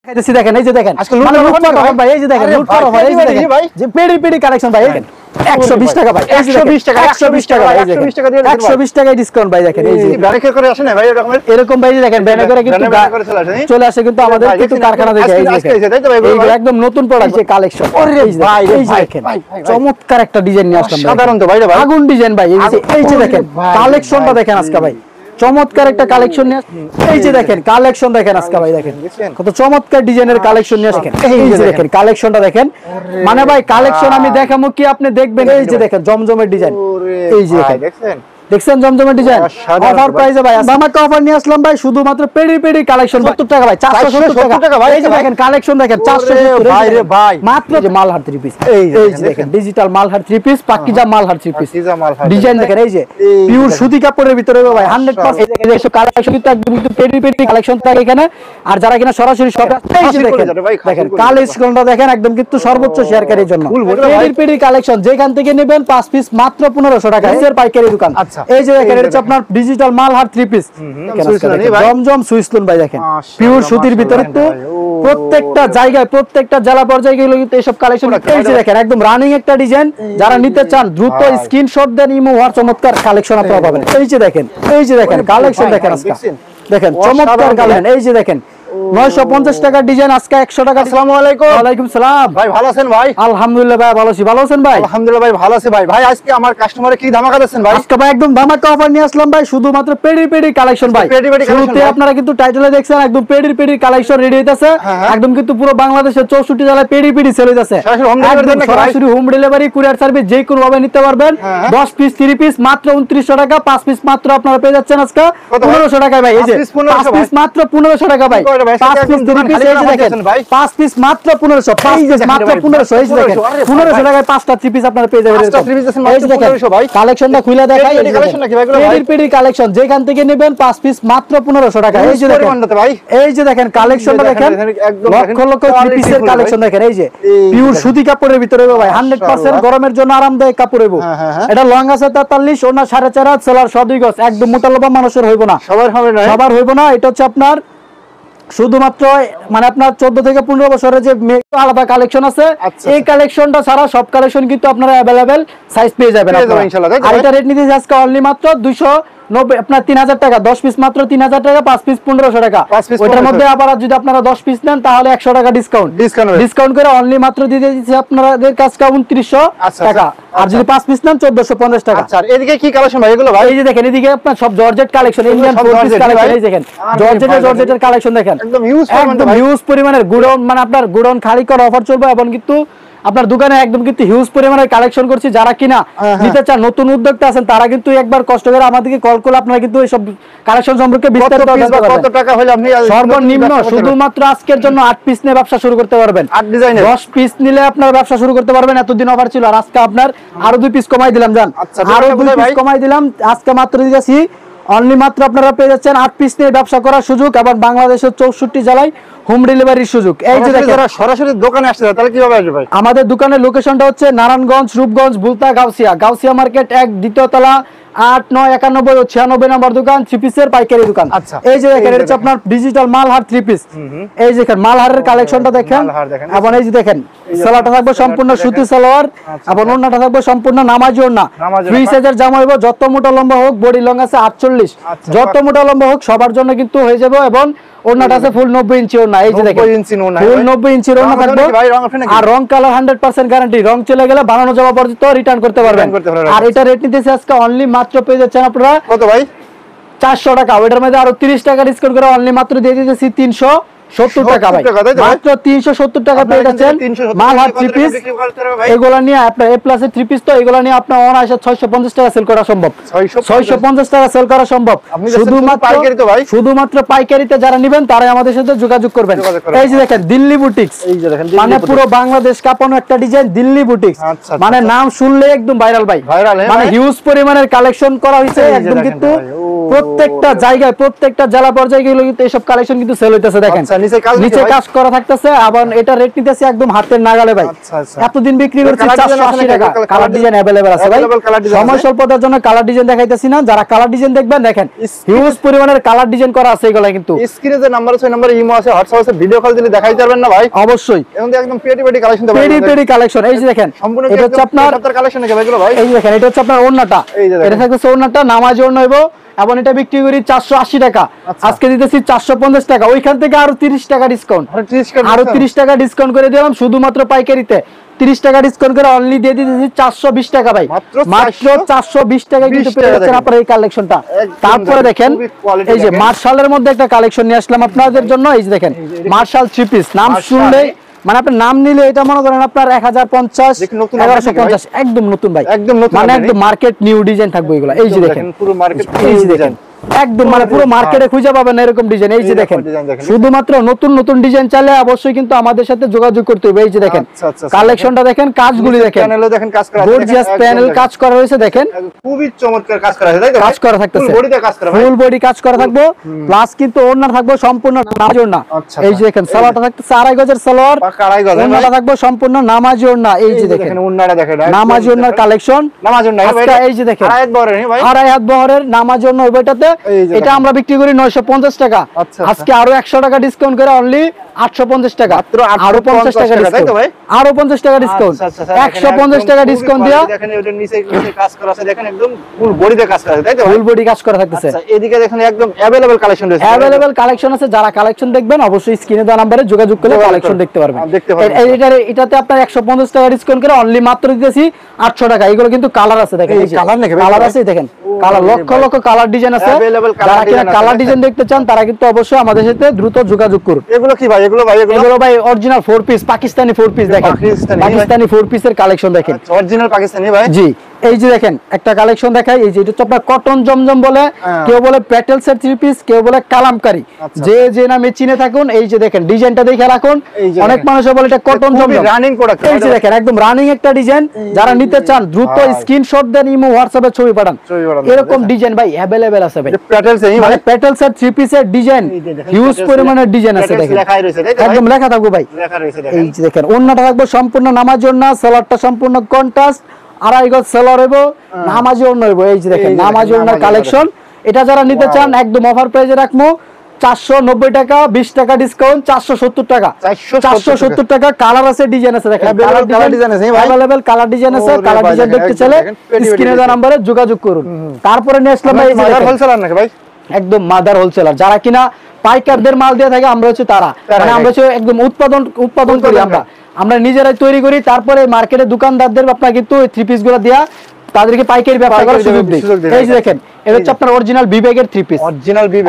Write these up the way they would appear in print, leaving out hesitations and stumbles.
দেখেন এই যে দেখেন আজকে ভাই এই যে দেখেন লুট করা ভাই এই যে দেখেন যে পেডি কালেকশন ভাই 120 টাকা ভাই 120 টাকা 120 টাকা 120 টাকা দিয়ে 120 টাকায় ডিসকাউন্ট ভাই দেখেন এই যে ব্যানার করে আসে না ভাই এরকম ভাই দেখেন ব্যানার করে কিন্তু চলে আসে কিন্তু আমাদের কিন্তু কারখানা থেকে এই দেখেন একদম নতুন প্রোডাক্ট যে কালেকশন ওরে ভাই এই দেখেন চমৎকার একটা ডিজাইন নিয়ে আসলাম সাধারণ তো ভাই আগুন ডিজাইন ভাই এই যে দেখেন কালেকশনটা দেখেন আজকে ভাই চমৎকার একটা কালেকশন নিয়ে এই যে দেখেন কালেকশন দেখেন আজকে ভাই দেখেন কত চমৎকার ডিজাইনের কালেকশন নিয়ে আসেন এই যে দেখেন কালেকশনটা দেখেন মানে ভাই কালেকশন আমি দেখামু কি আপনি দেখবেন এই যে দেখেন জমজমের ডিজাইন এই যে দেখেন দেখছেন জমজমের ডিজাইন অফার প্রাইসে ভাই আমাকে অফার নিয়ে আসলাম ভাই শুধুমাত্র পেডি কালেকশন 70 টাকা ভাই 470 টাকা ভাই এই যে দেখেন কালেকশন দেখেন 470 ভাই রে ভাই মাত্র যে মালহার 3 পিস এই যে দেখেন digital Malhar 3 piece Pakeezah Malhar 3 piece design দেখেন এই যে পিওর সুতি কাপড়ের ভিতরে ভাই 100% এই দেখেন এসব কালেকশন কিন্তু একদম পেডি কালেকশন থাকে এখানে আর যারা কিনা সরাসরি শপে এই যে দেখেন কালেকশনটা দেখেন একদম কিন্তু সর্বোচ্চ শেয়ারকারীর জন্য পেডি কালেকশন যেখান থেকে নেবেন 5 পিস মাত্র 1500 টাকা এর পাইকারি দোকান এই যে দেখেন এটা আপনার ডিজিটাল মালহার 3 পিস জমজম সুইসলুন ভাই দেখেন পিওর সুতির ভিতরে তো প্রত্যেকটা জায়গায় প্রত্যেকটা জেলা পর্যায়ে গেলে কিন্তু এইসব কালেকশন এই যে দেখেন একদম রানিং একটা ডিজাইন যারা নিতে চান দ্রুত স্ক্রিনশট দেন ইমো ওয়ার চমৎকার কালেকশন আপনারা পাবেন এই যে দেখেন কালেকশন দেখেন আজকে দেখেন চমৎকার কালেকশন এই যে দেখেন 950 টাকা ডিজাইন আজকে 100 টাকা আসসালামু আলাইকুম ওয়া আলাইকুম সালাম ভাই ভালো আছেন ভাই আলহামদুলিল্লাহ ভাই ভালো আছি ভালো আছেন ভাই আলহামদুলিল্লাহ ভাই ভালো আছি ভাই ভাই আজকে আমার কাস্টমারে কি ধামাকা দিচ্ছেন ভাই আজকে ভাই একদম ধামাকা অফার নিয়ে আসলাম ভাই শুধুমাত্র পেডি কালেকশন ভাই শুরুতে আপনারা কিন্তু টাইটেলে দেখছেন একদম পেডি কালেকশন রেডি হইতাছে একদম কিন্তু পুরো বাংলাদেশের 64 জেলায় পেডি সেল হইতাছে সরাসরি হোম ডেলিভারি কুরিয়ার সার্ভিস যে কোনো ভাবে নিতে পারবেন 10 পিস 3 পিস মাত্র 2900 টাকা 5 পিস মাত্র আপনারা পেয়ে যাচ্ছেন আজকে 1500 টাকা ভাই এই যে 5 পিস মাত্র 1500 টাকা ভাই 5 পিস 2 পিস এই যে দেখেন 5 পিস মাত্র 1500 5 পিস মাত্র 1500 এই যে দেখেন 1500 টাকায় 5টা 3 পিস আপনারা পেয়ে যাবেন 5টা 3 পিস আছে মাত্র 1500 ভাই কালেকশনটা খুলে দেখাই এই কালেকশন নাকি ভাই গুলো ভাই পেডি কালেকশন যেখান থেকে নেবেন 5 পিস মাত্র 1500 টাকা এই যে দেখেন ভাই এই যে দেখেন কালেকশনটা দেখেন লক্ষ লক্ষ 3 পিসের কালেকশন দেখেন এই যে পিওর সুতি কাপড়ের ভিতরে ভাই 100% গরমের জন্য আরামদায়ক কাপড় হইবো এটা লং আছে 43 ওনা 4.5 হাত সেলার 102 গজ একদম মোটা লম্বা মানুষের হইবো না সবার হইবো না এটা হচ্ছে আপনার শুধুমাত্র মানে আপনার 14 থেকে 15 বছরের যে আলাদা কালেকশন আছে এই কালেকশনটা ছাড়া সব কালেকশন কিন্তু আপনারা अवेलेबल সাইজ পেয়ে যাবেন ইনশাআল্লাহ আর এটা রেট নিতে আজকে অনলি মাত্র 290 আপনার 3000 টাকা 10 পিস মাত্র 3000 টাকা 5 পিস 1500 টাকা ওটার মধ্যে আবার যদি আপনারা 10 পিস নেন তাহলে 100 টাকা ডিসকাউন্ট করে অনলি মাত্র দিতে দিচ্ছি আপনাদের কাছে 2900 টাকা আর যদি 5 পিস নেন 1450 টাকা আচ্ছা এদিকে কি কালেকশন ভাই এগুলো ভাই এই যে দেখেন এদিকে আপনার সব georgette collection Indian piece collection এই দেখেন জর্জেটের কালেকশন দেখেন একদম হিউজ পরিমাণের গুডাউন মানে আপনার গুডাউন খালি করার অফার চলবে এবং কিন্তু আপনার দোকানে একদম কিন্তু হিউজ পরিমাণের কালেকশন করছি যারা কিনা নিতে চান নতুন উদ্যোক্তা আছেন তারা কিন্তু একবার কষ্ট করে আমাদেরকে কল করলে আপনারা কিন্তু এই সব কালেকশন সম্পর্কে বিস্তারিত জানতে পারবেন কত টাকা হলে আপনি সর্বনিম্ন শুধুমাত্র আজকের জন্য 8 পিস নিয়ে ব্যবসা শুরু করতে পারবেন 8 ডিজাইনের 10 পিস নিলে আপনারা ব্যবসা শুরু করতে পারবেন এতদিন অফার ছিল আর আজকে আপনার আরো 2 পিস কমাই দিলাম জান আরো 2 পিস কমাই দিলাম আজকে মাত্র দিয়েছি অনলি মাত্র আপনারা পেয়ে যাচ্ছেন 8 পিস নিয়ে ব্যবসা করার সুযোগ এবং বাংলাদেশের 64 জেলায় হোম ডেলিভারির সুযোগ এই যে দেখেন যারা সরাসরি দোকানে আসছে তাহলে কিভাবে আসবে ভাই আমাদের দোকানের লোকেশনটা হচ্ছে নারায়ণগঞ্জ রূপগঞ্জ বুলতা গাউসিয়া মার্কেট 1 দ্বিতীয় তলা 8 9 91 ও 96 নম্বর দোকান 3 পিসের পাইকারি দোকান এই যে দেখেন এটা আপনার ডিজিটাল মালহার 3 পিস এই যে দেখেন মালহারের কালেকশনটা দেখেন এবং এই যে দেখেন সালোয়ারটা থাকবে সম্পূর্ণ সুতি সালোয়ার এবং ওন্নাটা থাকবে সম্পূর্ণ নামাজি ওন্না ফ্রি সাইজের জামা হইবো যত মোটা লম্বা হোক বডি লং আছে 48 যত মোটা লম্বা হোক সবার জন্য কিন্তু হয়ে যাবে এবং ওন্নাটা আছে ফুল 90 ইঞ্চি ওন্না এই যে দেখেন 90 ইঞ্চি ওন্না ফুল 90 ইঞ্চি ওন্না থাকবে আর রং কালার 100% গ্যারান্টি রং চলে গেলে বানানো যাওয়া পর্যন্ত রিটার্ন করতে পারবেন আর এটা রেট নিতেছে আজকে অনলি মাত্র পেয়ে যাচ্ছেন আপনারা কত ভাই 400 টাকা ওটার মধ্যে আরো 30 টাকা ডিসকাউন্ট করে অনলি মাত্র দিয়ে দিতেছি 370 টাকা ভাই মাত্র 370 টাকা পেয়ে যাচ্ছেন মালহার 3 পিস এগুলা নিয়ে আপনার এ প্লাস এর 3 পিস তো এগুলা নিয়ে আপনার অনায়াসে 650 টাকা সেল করা সম্ভব 650 টাকা সেল করা সম্ভব শুধুমাত্র পাইকারিতে যারা নেবেন তারাই আমাদের সাথে যোগাযোগ করবেন এই যে দেখেন দিল্লি বুটিক্স মানে পুরো বাংলাদেশ কাঁপানো একটা ডিজাইন দিল্লি বুটিক্স মানে নাম শুনলে একদম ভাইরাল ভাই মানে হিউজ পরিমাণের কালেকশন করা হয়েছে একদম কিন্তু প্রত্যেকটা জায়গায় প্রত্যেকটা জেলা পর্যায়ে গেলে কিন্তু এইসব কালেকশন কিন্তু সেল হইতেছে দেখেন নিচে কাজ করা থাকতেছে। আবার এটা রেট নিতেছে একদম হাতের নাগালে ভাই। এতদিন বিক্রি করছি 480 টাকা। কালার ডিজাইন अवेलेबल আছে ভাই। সময় স্বল্পতার জন্য কালার ডিজাইন দেখাইতেছি না, যারা কালার ডিজাইন দেখবেন দেখেন হিউজ পরিমাণের কালার ডিজাইন করা আছে এগুলা। কিন্তু স্ক্রিনে যে নাম্বার আছে ওই নম্বরে ইমো আছে, হোয়াটসঅ্যাপ আছে, ভিডিও কল দিলে দেখাই পারবেন না ভাই? অবশ্যই। এখন একদম পেডি কালেকশন দেখাই, পেডি কালেকশন। এই যে দেখেন এটা হচ্ছে আপনার কালেকশন নাকি ভাইগুলো ভাই? এই যে দেখেন এটা হচ্ছে আপনার ওন্নাটা, এটা থাকছে ওন্নাটা নামাজি ওন্না হইবো। এবং এটা বিক্রি করি 480 টাকা, আজকে দিতেছি 450 টাকা। ওইখান থেকে আরো 30 টাকা ডিসকাউন্ট, আরো 30 টাকা ডিসকাউন্ট করে দিলাম শুধুমাত্র পাইকারিতে। 30 টাকা ডিসকাউন্ট করে অনলি দিয়ে দিতেছি 420 টাকা ভাই, মাত্র 420 টাকায় কিন্তু পেয়ে যাচ্ছেন আপনারা এই কালেকশনটা। তারপরে দেখেন এই যে মার্শালের মধ্যে একটা কালেকশন নিয়ে আসলাম আপনাদের জন্য। এই যে দেখেন মার্শাল 3 পিস, নাম শুনলে মানে আপনি নাম নিলে এটা মনে করেন আপনার 1050 1150 একদম নতুন ভাই, একদম নতুন, মানে একদম মার্কেট নিউ ডিজাইন থাকবে এগুলো। এই যে দেখেন পুরো মার্কেট, এই যে দেখেন একদম মানে পুরো মার্কেটে খুঁজে পাবেন না এরকম ডিজাইন। এই যে দেখেন শুধুমাত্র নতুন নতুন ডিজাইন চাইলে অবশ্যই কিন্তু আমাদের সাথে যোগাযোগ করতে হবে। এই যে দেখেন কালেকশনটা দেখেন, কাজগুলি দেখেন, প্যানেলে দেখেন কাজ করা আছে, গর্জিয়াস প্যানেল কাজ করা হয়েছে দেখেন, খুবই চমৎকার কাজ করা আছে, তাই তো? কাজ করা থাকতেছে, ফুল বডিতে কাজ করা, ফুল বডি কাজ করা থাকবে, প্লাস কিন্তু ওড়না থাকবে সম্পূর্ণ নামাজি ওড়না। এই যে দেখেন সালোয়ারটা থাকতেছে 2.5 গজের সালোয়ার, ওড়নাটা থাকবে সম্পূর্ণ নামাজি ওড়না। এই যে দেখেন ওড়নাটা দেখেন, নামাজি ওড়নার কালেকশন, নামাজি ওড়না আজকে এই যে দেখেন 2.5 বহরের ভাই, 2.5 বহরের নামাজি ওড়না ওইটাতে। এটা আমরা বিক্রি করি 950 টাকা, আজকে আরো 100 টাকা ডিসকাউন্ট করে অনলি 850 টাকা, আরো 50 টাকা ডিসকাউন্ট, আরো 50 টাকা ডিসকাউন্ট, 150 টাকা ডিসকাউন্ট দিয়া দেখেন এটার নিচে কাজ করা আছে, দেখেন একদম ফুল বডিতে কাজ করা আছে, তাই তো? ফুল বডি কাজ করা থাকতেছে। এদিকে দেখেন একদম अवेलेबल কালেকশন রয়েছে, अवेलेबल কালেকশন আছে। যারা কালেকশন দেখবেন অবশ্যই স্ক্রিনে দেওয়া নম্বরে যোগাযোগ করলে কালেকশন দেখতে পারবেন। এটাতে আপনার 150 টাকা ডিসকাউন্ট করে অনলি মাত্র দিতেছি 800 টাকা। এগুলো কিন্তু কালার আছে দেখেন, এই কালার নাকি কালার আছে দেখেন, colour lakh lakh colour design আছে। যারা কিনা কালার ডিজাইন দেখতে চান তারা কিন্তু অবশ্যই আমাদের সাথে দ্রুত যোগাযোগ করুন। এগুলো কি ভাই? এগুলো ভাই অরিজিনাল 4 পিস পাকিস্তানি 4 পিস দেখেন, পাকিস্তানি 4 পিসের কালেকশন দেখেন, অরিজিনাল পাকিস্তানি ভাই। জি এই যে দেখেন একটা কালেকশন দেখাই। এই যে এটা হচ্ছে আপনার কটন জমজম বলে, কেউ বলে প্যাটেলসের 3 পিস, কেউ বলে কালামকারী, যে যে নামে চিনে থাকুন। এই যে দেখেন ডিজাইনটা দেখে রাখুন, অনেক মানুষ বলে এটা কটন জমজম রানিং প্রোডাক্ট। এই যে দেখেন একদম রানিং একটা ডিজাইন, যারা নিতে চান দ্রুত স্ক্রিনশট দেন, ইমো হোয়াটসঅ্যাপে ছবি পাঠান। এরকম ডিজাইন ভাই अवेलेबल আছে ভাই, মানে প্যাটেলসের 3 পিসের ডিজাইন হিউজ পরিমাণের ডিজাইন আছে দেখেন, একদম লেখা থাকবে ভাই। এই যে দেখেন ওন্নাটা থাকবে সম্পূর্ণ নামাজি ওন্না, সালোয়ারটা সম্পূর্ণ কন্ট্রাস্ট, 2.5 গজ সালোয়ার হইবো, নামাজি ওড়না হইবো। এই যে দেখেন নামাজি ওড়নার কালেকশন। এটা যারা নিতে চান একদম অফার প্রাইসে রাখবো 490 টাকা, 20 টাকা ডিসকাউন্ট 470 টাকা, 470 টাকা। কালার আছে, ডিজাইন আছে দেখেন, কালার ডিজাইন আছে अवेलेबल, কালার ডিজাইন আছে। কালার ডিজাইন দেখতে চাইলে স্ক্রিনে দেওয়া নম্বরে যোগাযোগ করুন। তারপরে নিয়ে আসলাম এই যে হোলসেলার নাকি ভাই? একদম মাদার হোলসেলার। যারা কিনা পাইকারদের মাল দিয়ে থাকে, আমরা হচ্ছে তারা, মানে আমরা হচ্ছে একদম উৎপাদন করি, আমরা নিজেরাই তৈরি করি, তারপরে মার্কেটে দোকানদারদের আপনার কিন্তু 3 পিস গুলো দিয়া তাদেরকে পাইকারি ব্যবসা করার সুযোগ দেই। এই যে দেখেন এটা হচ্ছে আপনার অরিজিনাল বিবেকের 3 পিস,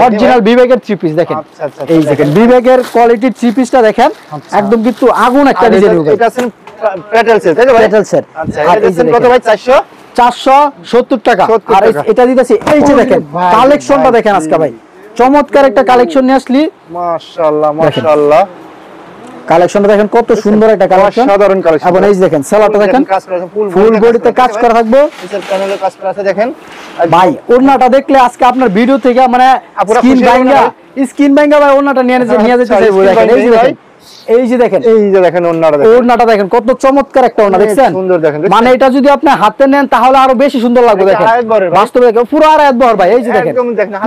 অরিজিনাল বিবেকের 3 পিস দেখেন। এই দেখেন বিবেকের কোয়ালিটির 3 পিসটা দেখেন, একদম কিন্তু আগুন একটা ডিজাইন হবে। এটা আছে প্যাটেলসের, তাই তো ভাই? প্যাটেলসের। আচ্ছা এটা দিচ্ছেন কত ভাই? 470 টাকা। আর এটা দিতেছি এই যে দেখেন কালেকশনটা দেখেন আজকে ভাই চমৎকার একটা কালেকশন নিয়ে আসলি, মাশাআল্লাহ মাশাআল্লাহ। কালেকশনটা দেখেন কত সুন্দর একটা কালেকশন, সাধারণ কালেকশন। এবং এই যে দেখেন সালোয়ারটা দেখেন ফুল বডিতে কাজ করা থাকবে, নিচের প্যানেলে কাজ করা আছে দেখেন ভাই। ওড়নাটা দেখলে আজকে আপনার ভিডিও থেকে মানে স্কিন ভাঙা ভাই ওড়নাটা নিয়ে যেতে চাইবো। দেখেন এই যে দেখেন, এই যে দেখেন, এই যে দেখেন ওড়নাটা দেখেন কত চমৎকার একটা ওড়না, দেখছেন? সুন্দর দেখেন, মানে এটা যদি আপনি হাতে নেন তাহলে আরো বেশি সুন্দর লাগবে। দেখেন বাস্তবে পুরো 2.5 বহর ভাই, এই যে দেখেন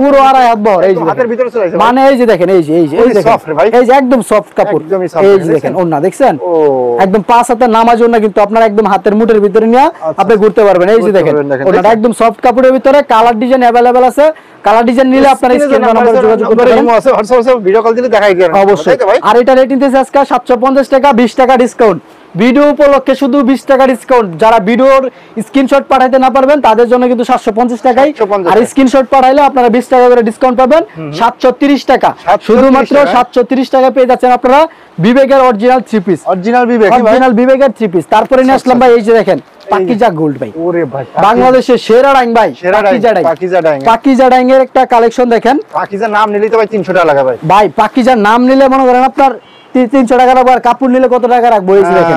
পুরো 2.5 বহর, এই যে হাতের ভিতরে চলে আসে, মানে এই যে দেখেন, এই যে দেখেন এই যে একদম সফট কাপড়। এই যে দেখেন ওড়না দেখছেন, একদম 5 হাতের নামাজ ওড়না, কিন্তু আপনার একদম হাতের মুঠের ভিতরে নিয়ে আপনি ঘুরতে পারবেন। এই যে দেখেন ওড়নাটা একদম সফট কাপড়ের ভিতরে, কালার ডিজাইন अवेलेबल আছে। কালার ডিজাইন নিলে আপনারা স্ক্রিন নম্বরে যোগাযোগ করতে পারেন, হোয়াটসঅ্যাপে ভিডিও কল দিলে দেখাই দিবেন অবশ্যই। আর এটা রেট নিতেছে আজকে 750 টাকা, 20 টাকা ডিসকাউন্ট। ভিডিও উপলক্ষে শুধু 20 টাকা ডিসকাউন্ট। যারা ভিডিওর স্ক্রিনশট পাঠাইতে না পারবেন তাদের জন্য কিন্তু 750 টাকাই, আর স্ক্রিনশট পাঠাইলে আপনারা 20 টাকা করে ডিসকাউন্ট পাবেন, 730 টাকা। শুধুমাত্র 730 টাকা পেয়ে যাচ্ছেন আপনারা বিবেকের অরিজিনাল 3 পিস, অরিজিনাল বিবেকের 3 পিস। তারপরে নিয়ে আসলাম ভাই এই যে দেখেন পাকিজা গোল্ড ভাই, ওরে ভাই বাংলাদেশের সেরা ডাইং ভাই, পাকিজা ডাইং এর একটা কালেকশন দেখেন। পাকিজা নাম নিলে তো ভাই 300 টাকা লাগে ভাই। ভাই পাকিজার নাম নিলে মনে করেন আপনার 300 টাকা রাখবো, আর কাপড় নিলে কত টাকা রাখবো? এই যে দেখেন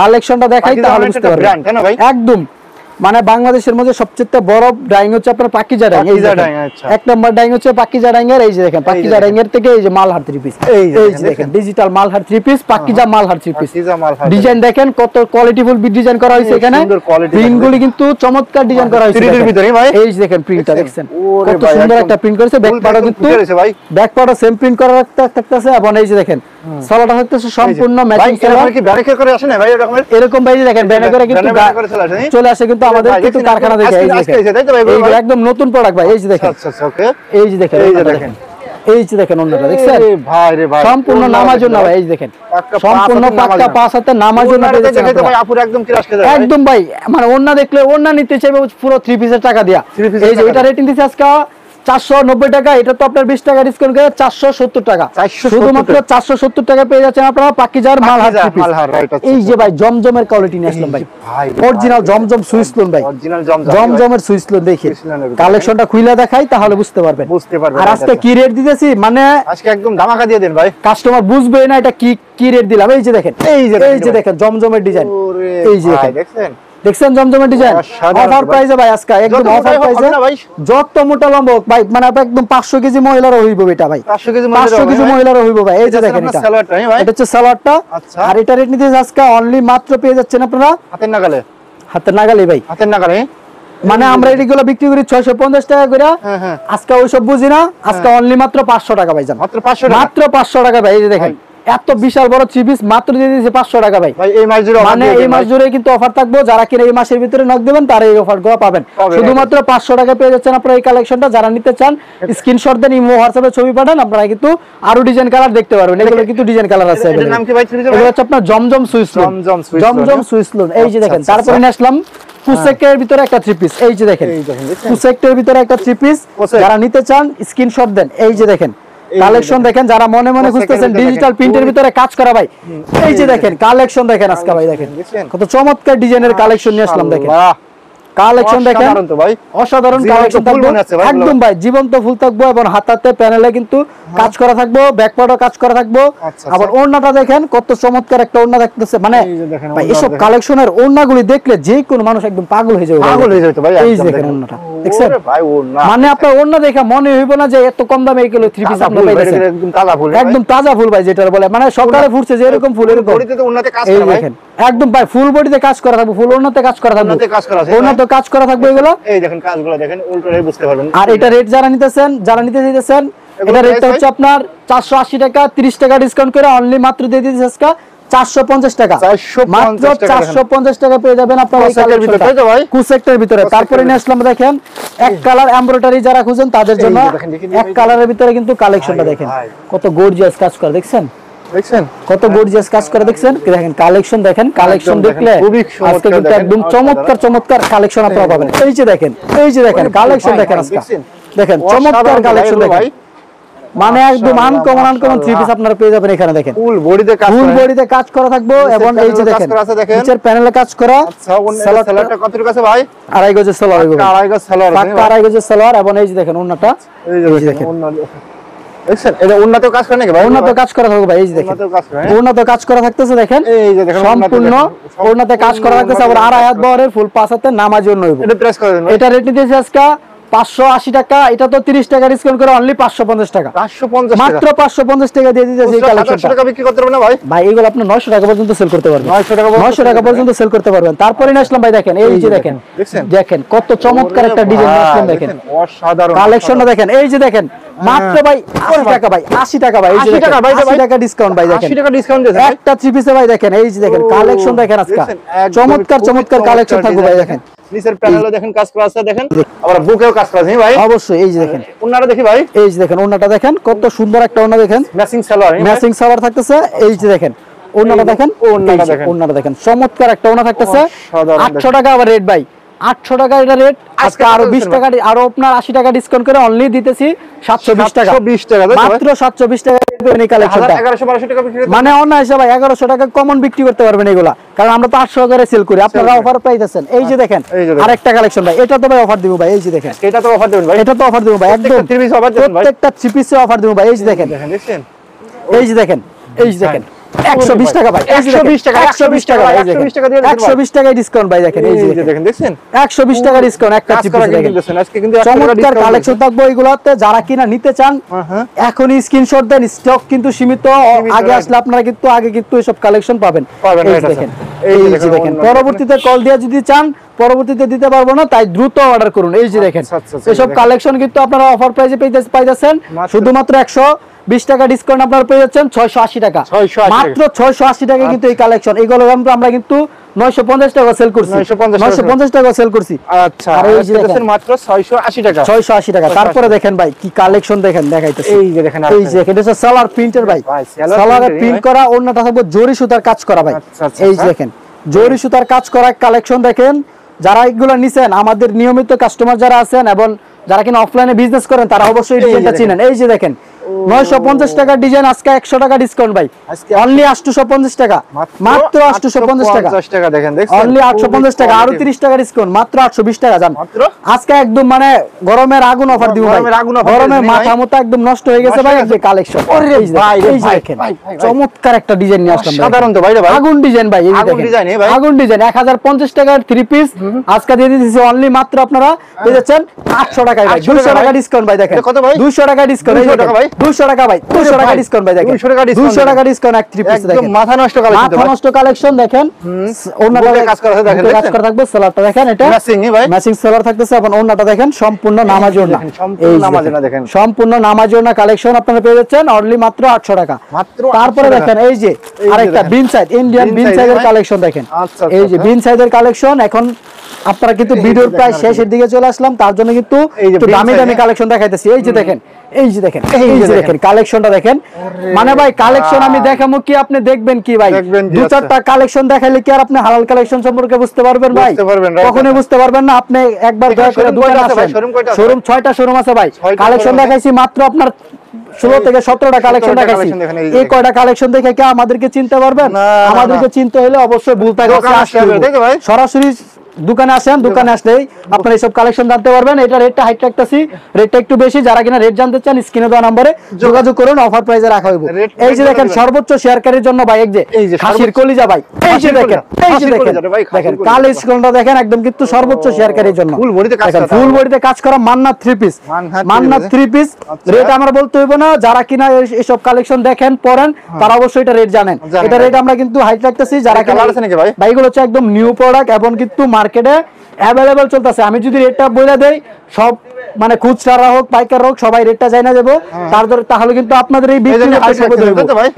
কালেকশনটা দেখাই তাহলে বুঝতে পারবেন। একদম মানে বাংলাদেশের মধ্যে সবচেয়ে বড় ডাইং হচ্ছে আপনার পাকিজা ডাইং। এই যে এক নম্বর ডাইং হচ্ছে পাকিজা ডাইং এর। এই যে দেখেন পাকিজা ডাইং এর থেকে এই যে মালহার 3 পিস, এই যে দেখেন digital Malhar 3 piece, Pakeezah Malhar 3 piece. Design দেখেন কত কোয়ালিটিফুল ডিজাইন করা হয়েছে এখানে। প্রিন্টগুলি কিন্তু চমৎকার ডিজাইন করা হয়েছে। এই যে দেখেন প্রিন্টটা দেখছেন কত সুন্দর একটা প্রিন্ট করেছে। ব্যাক পার্টও কিন্তু ব্যাক পার্টও সেম প্রিন্ট করা থাকতেছে। এবং এই যে দেখেন সালোয়ারটা থাকতেছে সম্পূর্ণ ম্যাচিং সালোয়ার। কি ব্যারিকেড করে আসে না ভাই এরকমের? এরকম ভাই দেখেন ব্যানে করে কিন্তু চলে আসে কিন্তু আমাদের কিন্তু কারখানা থেকে। এই যে একদম নতুন প্রোডাক্ট ভাই। এই যে দেখেন, আচ্ছা আচ্ছা ওকে, এই যে দেখেন, এই যে দেখেন, এই যে দেখেন অন্যটা দেখছেন ভাই রে ভাই সম্পূর্ণ নামার জন্য ভাই। এই যে দেখেন সম্পূর্ণ পাক্কা 5 হাতে নামার জন্য দেখেন ভাই। আপুর একদম ক্রাশ খেয়ে যায় একদম ভাই। মানে অন্য দেখলে অন্য নিতে চাইবে পুরো 3 পিসের টাকা দিয়া। এই যে এটা রেটিং দিছে আজকে 490 টাকা। এটা তো আপনার 20 টাকা ডিসকাউন্ট করে 470 টাকা। শুধুমাত্র 470 টাকা পেয়ে যাচ্ছেন আপনারা পাকিজার মালহার 3 পিস। এই যে ভাই জমজমের কোয়ালিটি নিয়ে আসলাম ভাই, অরিজিনাল জমজম সুইস লোন ভাই, অরিজিনাল জমজমের সুইস লোন। দেখি কালেকশনটা খুলে দেখাই তাহলে বুঝতে পারবেন। আর আজকে কি রেট দিতেছি মানে আজকে একদম ধামাকা দিয়ে দেন ভাই, কাস্টমার বুঝবে না এটা কি রেট দিলাম। এই যে দেখেন, এই যে দেখেন জমজমের ডিজাইন। এই যে দেখেন দেখছেন জমজমের ডিজাইন অফার প্রাইসে ভাই আজকে একদম অফার প্রাইসে। যত মোটা লম্বা ভাই মানে একদম 500 কেজি মহিলারও হইব এটা ভাই, 500 কেজি মহিলারও হইব ভাই। এই যে দেখেন এটা হচ্ছে সালোয়ারটা। আর এটা রেট নিতে আজকে অনলি মাত্র পেয়ে যাচ্ছেন আপনারা হাতের নাগালে। হাতের নাগালে ভাই, হাতের নাগালে। মানে আমরা এগুলো বিক্রি করি 650 টাকা করে। আজকে ওইসব বুঝি না, আজকে অনলি মাত্র 500 টাকা ভাই। জান মাত্র 500 টাকা ভাই। এই যে দেখেন এত বিশাল বড় 3 পিস মাত্র দিয়ে দিয়েছে 500 টাকা ভাই। এই মাস জুড়ে মানে এই মাস জুড়ে কিন্তু অফার থাকবে। যারা কিনা এই মাসের ভিতরে নক দিবেন তারা এই অফারগুলো পাবেন। শুধুমাত্র 500 টাকা পেয়ে যাচ্ছেন আপনারা এই কালেকশনটা। যারা নিতে চান স্ক্রিনশট দেন, ইমো হোয়াটসঅ্যাপে ছবি পাঠান, আপনারা কিন্তু আরো ডিজাইন কালার দেখতে পারবেন। এগুলো কিন্তু ডিজাইন কালার আছে। এর নাম কি ভাই? এগুলো হচ্ছে আপনার জমজম সুইস লোন। জমজম সুইস লোন। এই যে দেখেন তারপরে নিয়ে আসলাম কুসেকের ভিতরে একটা 3 পিস। এই যে দেখেন কুসেকের ভিতরে একটা 3 পিস। যারা নিতে চান স্ক্রিনশট দেন। এই যে দেখেন কালেকশন দেখেন, যারা মনে মনে খুঁজতেছেন ডিজিটাল প্রিন্টের ভিতরে কাজ করা ভাই। এই যে দেখেন কালেকশন দেখেন আজকে ভাই। দেখেন কত চমৎকার ডিজাইনের কালেকশন নিয়ে আসলাম। দেখেন কালেকশন দেখেন অসাধারণ কালেকশন থাকবে একদম ভাই। জীবন্ত ফুল থাকবো এবং হাতাতে প্যানেলে কিন্তু কাজ করা থাকবো, ব্যাক পার্টও কাজ করা থাকবো। আবার ওড়নাটা দেখেন কত চমৎকার একটা ওড়না দেখতেছে। মানে ভাই এসব কালেকশনের ওড়নাগুলি দেখলে যে কোনো মানুষ একদম পাগল হয়ে যাবে, পাগল হয়ে যাবে ভাই। এই দেখেন ওড়নাটা দেখছেন ভাই, ওড়না মানে আপনার ওড়না দেখে মনে হইব না যে এত কম দামে এইগুলো 3 পিস আপনারা পাইতেছেন। একদম তাজা ফুল ভাই, যেটা বলে মানে সকালে ফুটছে যে এরকম ফুল এরকম। এই দেখেন একদম ভাই ফুল বডিতে কাজ করা থাকবে, ফুল ওড়নাতে কাজ করা থাকবে, ওড়নাতে কাজ করা থাকবে এগুলো। এই দেখেন কাজগুলো দেখেন উল্টোটাই বুঝতে পারবেন। আর এটা রেট যারা নিতেছেন, যারা নিতে চাইতেছেন, এটা রেটটা হচ্ছে আপনার 480 টাকা। 30 টাকা ডিসকাউন্ট করে অনলি মাত্র দিয়ে দিতেছি আজকে 450 টাকা। মাত্র 450 টাকা পেয়ে যাবেন আপনারা এই কালেকশনটা কুসেক্টের ভিতরে। তারপরে নিয়ে আসলাম দেখেন এক কালার এমব্রয়ডারি যারা খুঁজেন তাদের জন্য এক কালারের ভিতরে কিন্তু কালেকশনটা দেখেন কত গর্জিয়াস কাজ করে। দেখছেন দেখছেন কত গর্জিয়াস কাজ করে। দেখছেন দেখেন কালেকশন দেখেন, কালেকশন দেখলে আজকে কিন্তু একদম চমৎকার চমৎকার কালেকশন আপনারা পাবেন। এই যে দেখেন, এই যে দেখেন কালেকশন দেখেন আজকে দেখেন চমৎকার কালেকশন দেখেন। মানে একদম আনকমন 3 পিস আপনারা পেয়ে যাবেন এখানে। দেখেন ফুল বডিতে কাজ করা থাকবে এবং এই যে দেখেন নিচের প্যানেলে কাজ করা। আচ্ছা সালোয়ারটা কত টাকা আছে ভাই? 2.5 গজের সালোয়ার হবে, 2.5 গজ সালোয়ার, পাক্কা 2.5 গজের সালোয়ার। এবং এই যে দেখেন ওন্নাটা, এই যে দেখেন ওন্না দেখছেন এটা ওন্নাতেও কাজ করে নাকি ভাই? ওন্নাতেও কাজ করা থাকবে ভাই। এই যে দেখেন ওন্নাতেও কাজ করা থাকতেছে। দেখেন এই যে দেখেন সম্পূর্ণ ওন্নাতে কাজ করা থাকতেছে। আবার 2.5 হাত বহরের ফুল 5 হাতে নামার জন্য হইব। এটা প্রেস করে দেন। এটা রেট নিতেছে আজকে 580 টাকা। এটা তো 30 টাকা ডিসকাউন্ট করে অনলি 550 টাকা। 550 মাত্র 550 টাকা দিয়ে দিতেছি এই কালেকশনটা। 700 টাকা বিক্রি করতে পারবেন না ভাই? ভাই এগুলো আপনি 900 টাকা পর্যন্ত সেল করতে পারবেন। 900 টাকা পর্যন্ত সেল করতে পারবেন। তারপরে নিয়ে আসলাম ভাই দেখেন এই যে দেখেন দেখেন কত চমৎকার একটা ডিজাইন আসলাম। দেখেন অসাধারণ কালেকশনটা দেখেন। এই যে দেখেন মাত্র ভাই 80 টাকা ভাই, 80 টাকা ভাই। এই যে 80 টাকা ডিসকাউন্ট ভাই। দেখেন 80 টাকা ডিসকাউন্ট দিয়েছে একটা 3 পিসে ভাই। দেখেন এই যে দেখেন কালেকশন দেখেন আজকে চমৎকার চমৎকার কালেকশন থাকবে ভাই। দেখেন নিচের প্যানেলে দেখেন কাজ করা আছে। দেখেন আবার বুকেও কাজ করা আছে ভাই অবশ্যই। এই যে দেখেন ওন্নাটা দেখি ভাই। এই যে দেখেন ওন্নাটা দেখেন কত সুন্দর একটা ওন্না। দেখেন ম্যাচিং সালোয়ার, ম্যাচিং সালোয়ার থাকতেছে। এই যে দেখেন ওন্নাটা দেখেন, ওন্নাটা দেখেন চমৎকার একটা ওন্না থাকতেছে। 800 টাকা আবার রেট ভাই, 800 টাকা এটা রেট। আজকে আরো 20 টাকা আরো আপনার 80 টাকা ডিসকাউন্ট করে অনলি দিতেছি 720 টাকা। 720 টাকা মাত্র 720 টাকা পেয়ে কালেকশনটা। 1100-1200 টাকা বিক্রি মানে অন্য হিসাবে ভাই 1100 টাকা কমন বিক্রি করতে পারবেন এগুলা, কারণ আমরা তো 800 টাকায় সেল করি। আপনারা অফার পাইতেছেন। এই যে দেখেন আরেকটা কালেকশন ভাই। এটা তো ভাই অফার দিব ভাই। এই যে দেখেন এটা তো অফার দেবেন ভাই। এটা তো অফার দিব ভাই একদম প্রত্যেকটা 3 পিস অফার দেবেন ভাই। প্রত্যেকটা 3 পিসে অফার দিব ভাই। এই যে দেখেন দেখেন এই যে দেখেন এই যে দেখেন 120 টাকা ভাই, 120 টাকা, 120 টাকা, 120 টাকা দিয়ে 120 টাকায় ডিসকাউন্ট ভাই দেখেন, এই যে দেখেন দেখছেন 120 টাকা ডিসকাউন্ট একটা চিপ দেখেন। আজকে কিন্তু চমৎকার কালেকশন থাকবে এগুলোতে, যারা কিনা নিতে চান এখনই স্ক্রিনশট দেন, স্টক কিন্তু সীমিত, আগে আসলে আপনারা কিন্তু আগে কিন্তু এসব কালেকশন পাবেন। এই যে দেখেন, এই যে দেখেন, পরবর্তীতে কল দিয়ে যদি চান পরবর্তীতে দিতে পারবো না, তাই দ্রুত অর্ডার করুন। এই যে দেখেন এসব কালেকশন কিন্তু আপনারা অফার প্রাইসে পাইতেছেন, শুধুমাত্র 120 টাকা ডিসকাউন্ট আপনারা পেয়ে যাচ্ছেন 680 টাকা, মাত্র 680 টাকা কিন্তু এই কালেকশন। এগুলো আমরা কিন্তু 950 টাকা সেল করছি, 950 টাকা সেল করছি। আচ্ছা, আর এই যে দেখেন মাত্র 680 টাকা, 680 টাকা। তারপরে দেখেন ভাই কি কালেকশন দেখেন, দেখাইতেছি। এই যে দেখেন, এই যে এটা হচ্ছে সালোয়ার প্রিন্টের ভাই, সালোয়ারে প্রিন্ট করা, ওন্নাটা থাকবে জরি সুতার কাজ করা ভাই। এই যে দেখেন জরি সুতার কাজ করা কালেকশন দেখেন। যারা এগুলো নিছেন, আমাদের নিয়মিত কাস্টমার যারা আছেন এবং যারা কিনা অফলাইনে বিজনেস করেন, তারা অবশ্যই এই ডিজাইনটা চিনেন। এই যে দেখেন 950 টাকার ডিজাইন, আজকে 100 টাকা ডিসকাউন্ট ভাই, অনলি 850 টাকা, মাত্র 850 টাকা দেখেন, অনলি 850 টাকা, আরো 30 টাকা ডিসকাউন্ট, মাত্র 820 টাকা জান। আজকে একদম মানে গরমের আগুন অফার দিব ভাই, গরমের মাথা মতো একদম নষ্ট হয়ে গেছে ভাই। এই যে কালেকশন, এই যে দেখেন চমৎকার একটা ডিজাইন নিয়ে আসলাম, সাধারণ তো ভাই, আগুন ডিজাইন ভাই, এই দেখেন আগুন ডিজাইন 1050 টাকার 3 পিস আজকে দিয়ে দিতেছি অনলি মাত্র আপনারা পেয়ে যাচ্ছেন 800 টাকায় ভাই, 200 টাকা ডিসকাউন্ট ভাই দেখেন, কত ভাই 200 টাকা ডিসকাউন্ট, এই টাকা ভাই 200 টাকা ভাই, 200 টাকা ডিসকাউন্ট ভাই দেখেন, 200 টাকা ডিসকাউন্ট এক 3 পিস দেখেন, মাথা নষ্ট কালেকশন, মাথা নষ্ট কালেকশন দেখেন। ওন্নাটা কাজ করা আছে দেখেন, কাজ করা থাকবে, সেলারটা দেখেন, এটা ম্যাচিং ভাই, ম্যাচিং সেলার থাকতেছে, এবং ওন্নাটা দেখেন সম্পূর্ণ নামাজ ওন্না, সম্পূর্ণ নামাজ ওন্না দেখেন, সম্পূর্ণ নামাজ ওন্না কালেকশন আপনারা পেয়ে যাচ্ছেন অনলি মাত্র 800 টাকা মাত্র। তারপরে দেখেন এই যে আরেকটা বিন সাইড, ইন্ডিয়ান বিন সাইডের কালেকশন দেখেন, এই যে বিন সাইডের কালেকশন। এখন আপনারা কিন্তু ভিডিওর প্রায় শেষের দিকে চলে আসলাম, তার জন্য কিন্তু একটু দামি দামি কালেকশন দেখাইতেছি। এই যে দেখেন, এই যে দেখেন, এই যে দেখেন কালেকশনটা দেখেন, মানে ভাই কালেকশন আমি দেখাবো কি আপনি দেখবেন কি ভাই, দু চারটা কালেকশন দেখাইলে কি আর আপনি হালাল কালেকশন সম্পর্কে বুঝতে পারবেন ভাই? কখনোই বুঝতে পারবেন না। আপনি একবার দয়া করে দোকানে আসেন, শোরুম 6টা শোরুম আছে ভাই, কালেকশন দেখাইছি মাত্র আপনার 16 থেকে 17টা কালেকশন দেখাইছি। এই কয়টা কালেকশন দেখে কি আমাদেরকে চিনতে পারবেন? আমাদেরকে চিনতে হলে অবশ্যই ভুলতা সরাসরি দোকানে আসেন, দোকানে আসলেই আপনারা এইসব কালেকশন জানতে পারবেন। এটা রেটটা হাইট রাখতেছি, রেটটা একটু বেশি, যারা কিনা রেট জানতে চান স্ক্রিনে দেওয়া নম্বরে যোগাযোগ করুন, অফার প্রাইসে রাখা হইব। এই যে দেখেন সর্বোচ্চ শেয়ারকারীর জন্য ভাই, এই যে খাসির কলিজা ভাই, এই যে দেখেন, এই যে দেখেন, দেখেন কালেকশনটা দেখেন একদম কিন্তু সর্বোচ্চ শেয়ারকারীর জন্য, ফুল বডিতে কাজ করা মান্নাত 3 পিস, মান্নাত 3 পিস। রেট আমরা বলতে হইব না, যারা কিনা এইসব কালেকশন দেখেন পড়েন তারা অবশ্যই এটা রেট জানেন। এটা রেট আমরা কিন্তু হাইট রাখতেছি, যারা কিনা ভাই এগুলো হচ্ছে একদম নিউ প্রোডাক্ট এবং কিন্তু মার্কেটে অ্যাভেলেবল চলতেছে। আমি যদি রেটটা বলে দেই, সব মানে খুচরা হোক পাইকার হোক সবাই রেটটা জানা দেবো, তাহলে কিন্তু আপনাদের এই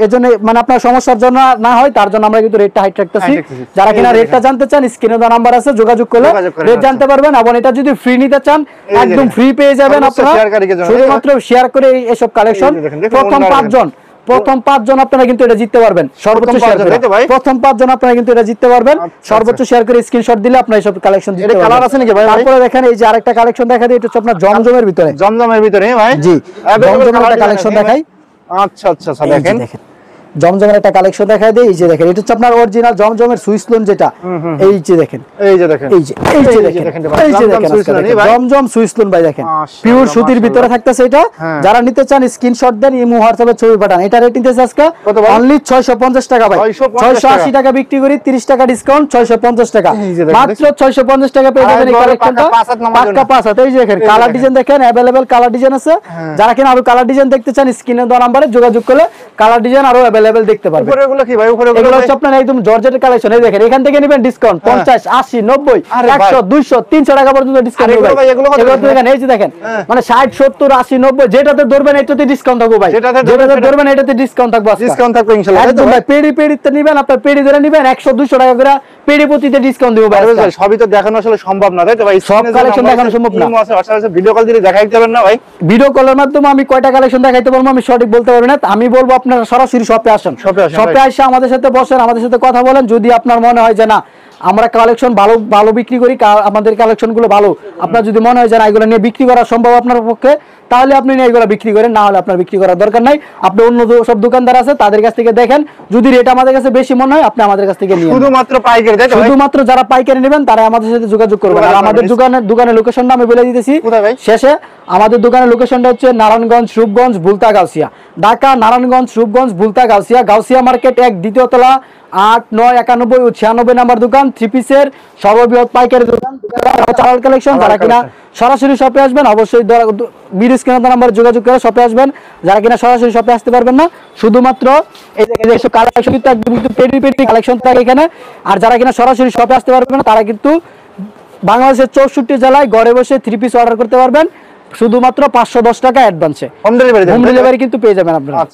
এজন্য মানে আপনার সমস্যার জন্য না হয়, তার জন্য আমরা কিন্তু রেটটা হাইট রাখতেছি। যারা কিনা রেটটা জানতে চান স্ক্রিনে দেওয়া নাম্বার আছে, যোগাযোগ করলে রেট জানতে পারবেন। এবং এটা যদি ফ্রি নিতে চান একদম ফ্রি পেয়ে যাবেন আপনারা, শুধুমাত্র শেয়ার করে এইসব কালেকশন প্রথম 5 জন আপনারা কিন্তু এটা জিততে পারবেন, সর্বোচ্চ শেয়ার করে প্রথম 5 জন আপনারা কিন্তু এটা জিততে পারবেন, সর্বোচ্চ শেয়ার করে স্ক্রিনশট দিলে আপনারা এইসব কালেকশন জিততে পারবেন। কালার আছে নাকি ভাই? তারপরে দেখেন এই যে আরেকটা কালেকশন দেখা দিই, এটা হচ্ছে আপনার জমজমের ভিতরে, জমজমের ভিতরে ভাই, জি জমজমের একটা কালেকশন দেখাই। আচ্ছা আচ্ছা দেখেন জমজমের একটা কালেকশন দেখায় দেই। এই যে দেখেন এটা হচ্ছে আপনার অরিজিনাল জমজমের সুইস লোন, যেটা এই যে দেখেন, এই যে দেখেন, এই যে দেখেন, এই যে দেখেন জমজম সুইস লোন ভাই দেখেন, পিওর সুতির ভিতরে থাকতেছে এটা। যারা নিতে চান স্ক্রিনশট দেন, ইমো হোয়াটসঅ্যাপে ছবি পাঠান। এটা রেট নিতেছে আজকে অনলি 650 টাকা ভাই, 680 টাকা বিক্রি করি, 30 টাকা ডিসকাউন্ট, 650 টাকা মাত্র 650 টাকা পেয়ে যাবেন এই কালেকশনটা, পাক্কা 5 হাত। এই যে দেখেন কালার ডিজাইন দেখেন, अवेलेबल কালার ডিজাইন আছে। যারা কিনা আরো কালার ডিজাইন দেখতে চান স্ক্রিনে দেওয়া নম্বরে যোগাযোগ করলে কালার ডিজাইন আরো अवेलेबल দেখতে পারবেন। উপরেগুলো কি ভাই? উপরেগুলো হচ্ছে আপনার একদম জর্জেটের কালেকশন। এই দেখেন এখান থেকে নেবেন ডিসকাউন্ট 50 80 90 100 200 300 টাকা পর্যন্ত ডিসকাউন্ট হবে ভাই। এগুলো দেখেন, এই যে দেখেন মানে 60 70 80 90 যেটাতে ধরবেন এটাতে ডিসকাউন্ট থাকবে ভাই, যেটাতে ধরবেন এটাতে ডিসকাউন্ট থাকবে, ডিসকাউন্ট থাকবে ইনশাআল্লাহ। একদম ভাই পেড়িতে নেবেন, আপনার পেড়ি ধরে নেবেন 100 200 টাকা করে পেড়ি প্রতিতে ডিসকাউন্ট দিব ভাই। সবই তো দেখানো আসলে সম্ভব না, তাই তো ভাই? সব কালেকশন দেখানো সম্ভব না, ভিডিও কল দিলে দেখাইতে পারবেন না ভাই। ভিডিও কলের মাধ্যমে আমি কয়টা কালেকশন দেখাইতে পারবো আমি সঠিক বলতে পারবো না। আমি বলবো আপনারা সরাসরি শপে আসেন, শপে এসে আমাদের সাথে বসেন, আমাদের সাথে কথা বলেন। যদি আপনার মনে হয় যে না আমরা কালেকশন ভালো বিক্রি করি, আমাদের কালেকশন গুলো ভালো, আপনার যদি মনে হয় যে না এগুলো নিয়ে বিক্রি করা সম্ভব আপনার পক্ষে, তাহলে আপনি এগুলো বিক্রি করেন, না হলে আপনার বিক্রি করার দরকার নাই। আপনি অন্য সব দোকানদার আছে তাদের কাছ থেকে দেখেন, যদি রেট আমাদের কাছে বেশি মনে হয় আপনি আমাদের কাছ থেকে নিয়ে শুধুমাত্র পাইকারি, তাই তো? শুধুমাত্র যারা পাইকারি নেবেন তারা আমাদের সাথে যোগাযোগ করবেন। আর আমাদের দোকানের লোকেশনটা আমি বলে দিতেছি শেষে। আমাদের দোকানের লোকেশনটা হচ্ছে নারায়ণগঞ্জ, রূপগঞ্জ, ভুলতা, গাউসিয়া। ঢাকা নারায়ণগঞ্জ, রূপগঞ্জ, ভুলতা, গাউসিয়া। গাউসিয়া মার্কেট 1 দ্বিতীয় তলা, 8, 9, 91 ও 96 নাম্বার দোকান, 3 পিসের সর্ববৃহৎ পাইকারি দোকান চালাল কালেকশন। যারা কিনা সরাসরি শপে আসবেন অবশ্যই ভিডিও স্ক্রিনে নাম্বার যোগাযোগ করে শপে আসবেন। যারা কিনা সরাসরি শপে আসতে পারবেন না, শুধুমাত্র এই যে কালেকশন কিন্তু একদম পেডি কালেকশন থাকে এখানে। আর যারা কিনা সরাসরি শপে আসতে পারবেন না তারা কিন্তু বাংলাদেশের 64 জেলায় ঘরে বসে 3 পিস অর্ডার করতে পারবেন শুধুমাত্র 510 টাকা অ্যাডভান্সে। হোম ডেলিভারি কিন্তু পেয়ে যাবেন আপনারা।